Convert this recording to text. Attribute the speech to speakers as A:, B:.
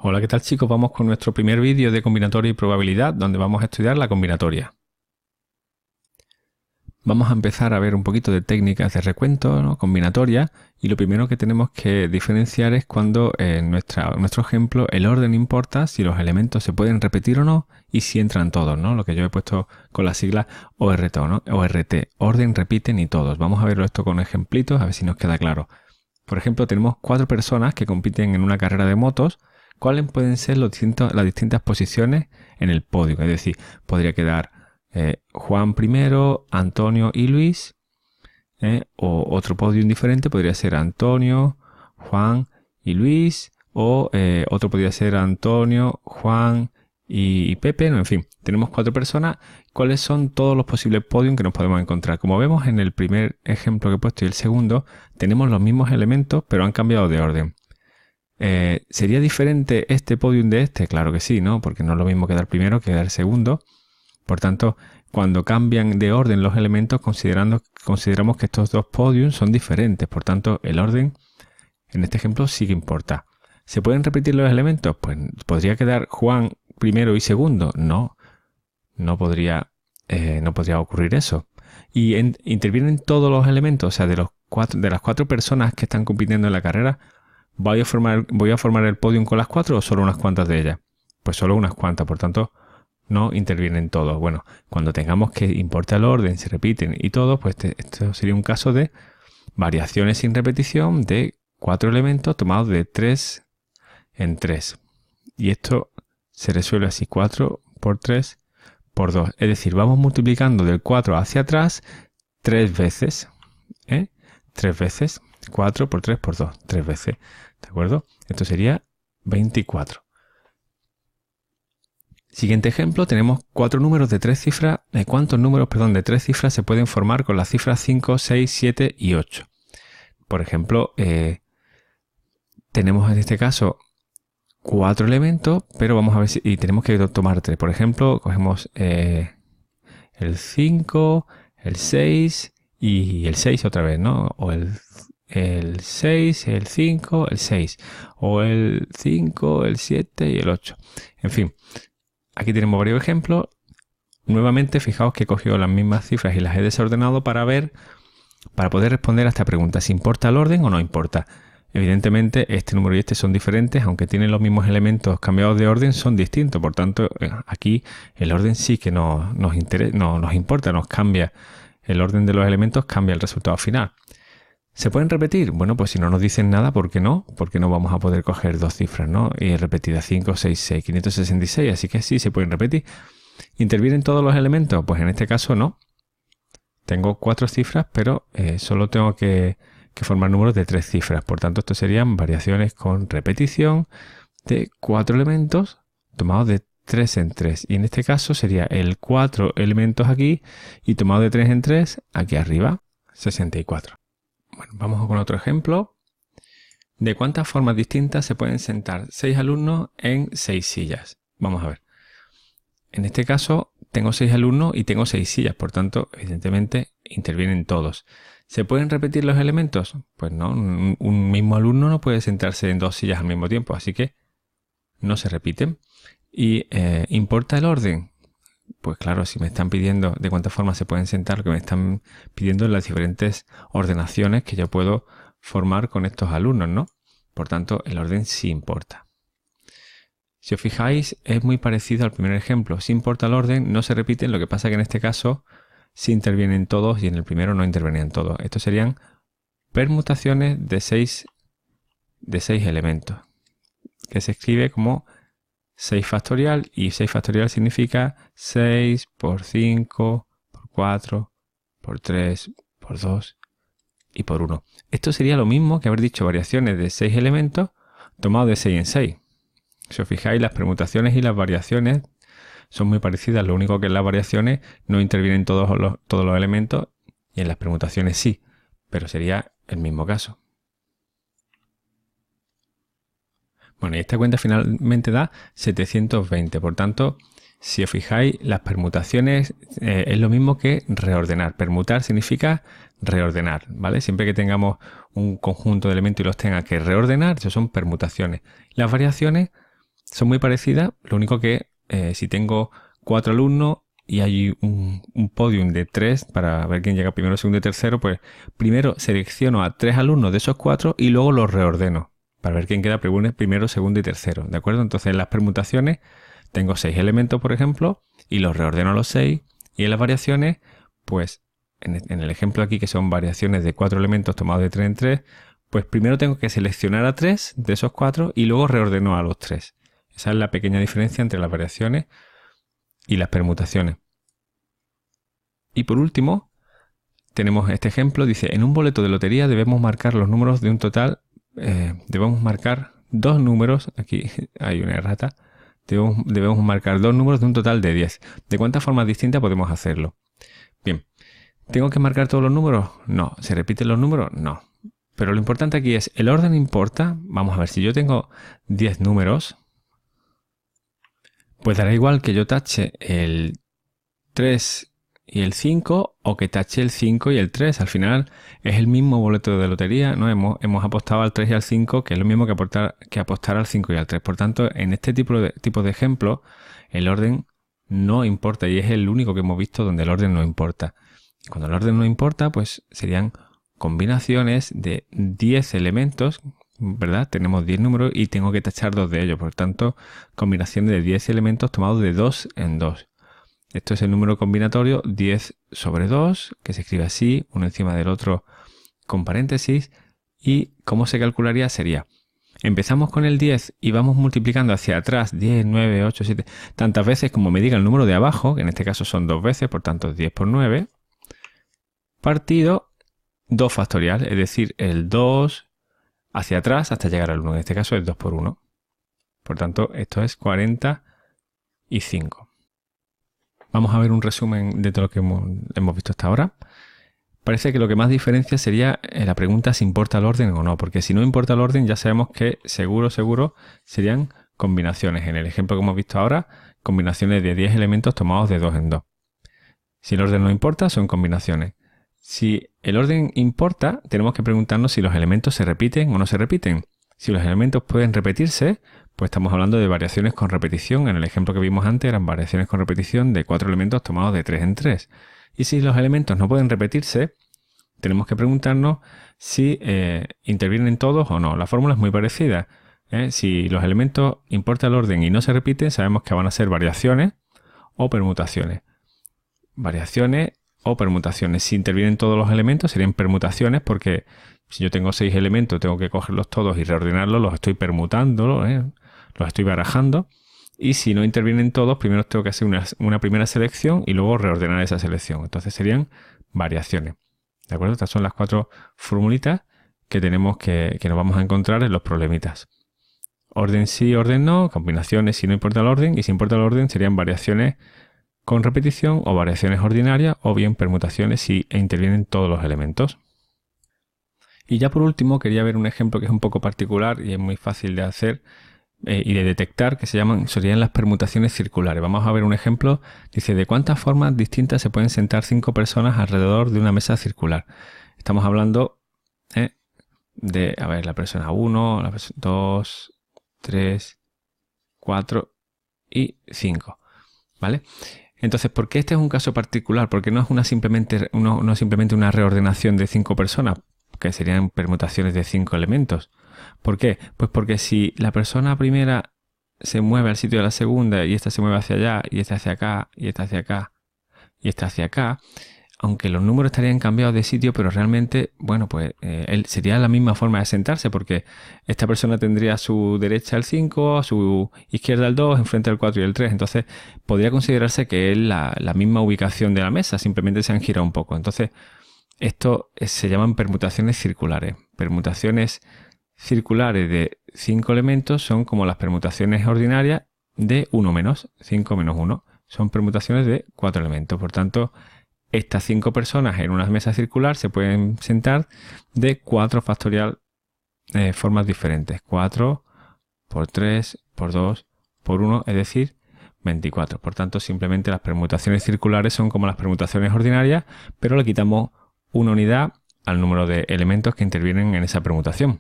A: Hola, ¿qué tal chicos? Vamos con nuestro primer vídeo de combinatoria y probabilidad, donde vamos a estudiar la combinatoria. Vamos a empezar a ver un poquito de técnicas de recuento, ¿no? Combinatoria, y lo primero que tenemos que diferenciar es cuando en nuestro ejemplo el orden importa, si los elementos se pueden repetir o no, y si entran todos, ¿no? Lo que yo he puesto con la sigla ORT, ¿no? ORT, orden, repiten y todos. Vamos a verlo esto con ejemplitos, a ver si nos queda claro. Por ejemplo, tenemos 4 personas que compiten en una carrera de motos. ¿Cuáles pueden ser las distintas posiciones en el podio? Es decir, podría quedar Juan primero, Antonio y Luis, o otro podio diferente podría ser Antonio, Juan y Luis, o otro podría ser Antonio, Juan y Pepe. No, en fin, tenemos 4 personas. ¿Cuáles son todos los posibles podios que nos podemos encontrar? Como vemos en el primer ejemplo que he puesto y el segundo, tenemos los mismos elementos, pero han cambiado de orden. ¿Sería diferente este podium de este? Claro que sí, ¿no? Porque no es lo mismo quedar primero que quedar segundo. Por tanto, cuando cambian de orden los elementos, consideramos que estos dos podiums son diferentes. Por tanto, el orden, en este ejemplo, sí que importa. ¿Se pueden repetir los elementos? Pues podría quedar Juan primero y segundo. No podría ocurrir eso. Y intervienen todos los elementos, o sea, de las 4 personas que están compitiendo en la carrera. ¿Voy a formar el podium con las 4 o solo unas cuantas de ellas? Pues solo unas cuantas, por tanto, no intervienen todos. Bueno, cuando tengamos que importa el orden, se repiten y todo, pues esto sería un caso de variaciones sin repetición de 4 elementos tomados de 3 en 3. Y esto se resuelve así: 4 por 3 por 2. Es decir, vamos multiplicando del 4 hacia atrás 3 veces. 3 veces. 4 por 3 por 2. 3 veces. ¿De acuerdo? Esto sería 24. Siguiente ejemplo, tenemos 4 números de 3 cifras. ¿Cuántos números, de 3 cifras se pueden formar con las cifras 5, 6, 7 y 8? Por ejemplo, tenemos en este caso 4 elementos, pero vamos a ver y tenemos que tomar 3. Por ejemplo, cogemos el 5, el 6 y el 6 otra vez, ¿no? O el 6, el 5, el 6. O el 5, el 7 y el 8. En fin, aquí tenemos varios ejemplos. Nuevamente, fijaos que he cogido las mismas cifras y las he desordenado para poder responder a esta pregunta: ¿si importa el orden o no importa? Evidentemente, este número y este son diferentes, aunque tienen los mismos elementos cambiados de orden, son distintos. Por tanto, aquí el orden sí que nos importa, nos cambia. El orden de los elementos cambia el resultado final. ¿Se pueden repetir? Bueno, pues si no nos dicen nada, ¿por qué no? Porque no vamos a poder coger 2 cifras, ¿no? Y repetidas 5, 6, 6, 566, así que sí, se pueden repetir. ¿Intervienen todos los elementos? Pues en este caso no. Tengo 4 cifras, pero solo tengo que formar números de 3 cifras. Por tanto, esto serían variaciones con repetición de 4 elementos tomados de 3 en 3. Y en este caso sería el 4 elementos aquí y tomado de 3 en 3 aquí arriba, 64. Bueno, vamos con otro ejemplo. ¿De cuántas formas distintas se pueden sentar 6 alumnos en 6 sillas? Vamos a ver. En este caso tengo 6 alumnos y tengo 6 sillas, por tanto, evidentemente intervienen todos. ¿Se pueden repetir los elementos? Pues no, un mismo alumno no puede sentarse en 2 sillas al mismo tiempo, así que no se repiten. ¿Y importa el orden? Pues claro, si me están pidiendo de cuántas formas se pueden sentar, lo que me están pidiendo es las diferentes ordenaciones que yo puedo formar con estos alumnos, ¿no? Por tanto, el orden sí importa. Si os fijáis, es muy parecido al primer ejemplo. Si importa el orden, no se repiten, lo que pasa que en este caso sí intervienen todos y en el primero no intervenían todos. Estos serían permutaciones de 6 elementos, que se escribe como 6 factorial, y 6 factorial significa 6 por 5, por 4, por 3, por 2 y por 1. Esto sería lo mismo que haber dicho variaciones de 6 elementos tomados de 6 en 6. Si os fijáis, las permutaciones y las variaciones son muy parecidas, lo único que en las variaciones no intervienen todos los elementos y en las permutaciones sí, pero sería el mismo caso. Bueno, y esta cuenta finalmente da 720, por tanto, si os fijáis, las permutaciones es lo mismo que reordenar. Permutar significa reordenar, ¿vale? Siempre que tengamos un conjunto de elementos y los tenga que reordenar, eso son permutaciones. Las variaciones Son muy parecidas, lo único que si tengo 4 alumnos y hay un podium de 3 para ver quién llega primero, segundo y tercero, pues primero selecciono a 3 alumnos de esos 4 y luego los reordeno para ver quién queda primero, segundo y tercero, ¿de acuerdo? Entonces en las permutaciones tengo 6 elementos, por ejemplo, y los reordeno a los 6, y en las variaciones, pues en el ejemplo aquí que son variaciones de 4 elementos tomados de 3 en 3, pues primero tengo que seleccionar a 3 de esos 4 y luego reordeno a los 3. Esa es la pequeña diferencia entre las variaciones y las permutaciones. Y por último, tenemos este ejemplo, dice, en un boleto de lotería debemos marcar los números de un total, debemos marcar 2 números, aquí hay una errata, debemos marcar 2 números de un total de 10. ¿De cuántas formas distintas podemos hacerlo? Bien, ¿tengo que marcar todos los números? No. ¿Se repiten los números? No. Pero lo importante aquí es, ¿el orden importa? Vamos a ver, si yo tengo 10 números, pues dará igual que yo tache el 3 y el 5 o que tache el 5 y el 3. Al final es el mismo boleto de lotería, ¿no? Hemos apostado al 3 y al 5, que es lo mismo que apostar al 5 y al 3. Por tanto, en este tipo de ejemplo, el orden no importa y es el único que hemos visto donde el orden no importa. Y cuando el orden no importa, pues serían combinaciones de 10 elementos, ¿verdad? Tenemos 10 números y tengo que tachar 2 de ellos. Por tanto, combinaciones de 10 elementos tomados de 2 en 2. Esto es el número combinatorio 10 sobre 2, que se escribe así, uno encima del otro con paréntesis. ¿Y cómo se calcularía? Sería, empezamos con el 10 y vamos multiplicando hacia atrás 10, 9, 8, 7, tantas veces como me diga el número de abajo, que en este caso son 2 veces, por tanto 10 por 9, partido 2 factorial, es decir, el 2 hacia atrás hasta llegar al 1, en este caso es 2 por 1. Por tanto, esto es 45. Vamos a ver un resumen de todo lo que hemos visto hasta ahora. Parece que lo que más diferencia sería la pregunta si importa el orden o no, porque si no importa el orden ya sabemos que seguro serían combinaciones. En el ejemplo que hemos visto ahora, combinaciones de 10 elementos tomados de 2 en 2. Si el orden no importa, son combinaciones. Si el orden importa, tenemos que preguntarnos si los elementos se repiten o no se repiten. Si los elementos pueden repetirse, pues estamos hablando de variaciones con repetición. En el ejemplo que vimos antes eran variaciones con repetición de 4 elementos tomados de 3 en 3. Y si los elementos no pueden repetirse, tenemos que preguntarnos si intervienen todos o no. La fórmula es muy parecida. Si los elementos importa el orden y no se repiten, sabemos que van a ser variaciones o permutaciones. Variaciones o permutaciones. Si intervienen todos los elementos, serían permutaciones, porque si yo tengo 6 elementos, tengo que cogerlos todos y reordenarlos, los estoy permutando, los estoy barajando. Y si no intervienen todos, primero tengo que hacer una primera selección y luego reordenar esa selección. Entonces serían variaciones. ¿De acuerdo? Estas son las 4 formulitas que tenemos que nos vamos a encontrar en los problemitas. Orden sí, orden no, combinaciones si no importa el orden, y si importa el orden serían variaciones con repetición o variaciones ordinarias, o bien permutaciones si intervienen todos los elementos. Y ya por último quería ver un ejemplo que es un poco particular y es muy fácil de hacer y de detectar, que serían las permutaciones circulares. Vamos a ver un ejemplo. Dice, ¿de cuántas formas distintas se pueden sentar 5 personas alrededor de una mesa circular? Estamos hablando de, a ver, la persona 1, la persona 2, 3, 4 y 5. ¿Vale? Entonces, ¿por qué este es un caso particular? Porque no es simplemente una reordenación de 5 personas, que serían permutaciones de 5 elementos. ¿Por qué? Pues porque si la persona primera se mueve al sitio de la segunda y esta se mueve hacia allá y esta hacia acá y esta hacia acá y esta hacia acá, aunque los números estarían cambiados de sitio, pero realmente, bueno, pues sería la misma forma de sentarse, porque esta persona tendría a su derecha el 5, a su izquierda el 2, enfrente el 4 y el 3. Entonces, podría considerarse que es la misma ubicación de la mesa, simplemente se han girado un poco. Entonces, esto se llaman permutaciones circulares. Permutaciones circulares de 5 elementos son como las permutaciones ordinarias de 1 menos, 5 menos 1. Son permutaciones de 4 elementos. Por tanto, estas 5 personas en una mesa circular se pueden sentar de 4 factorial formas diferentes. 4 por 3 por 2 por 1, es decir, 24. Por tanto, simplemente las permutaciones circulares son como las permutaciones ordinarias, pero le quitamos una unidad al número de elementos que intervienen en esa permutación.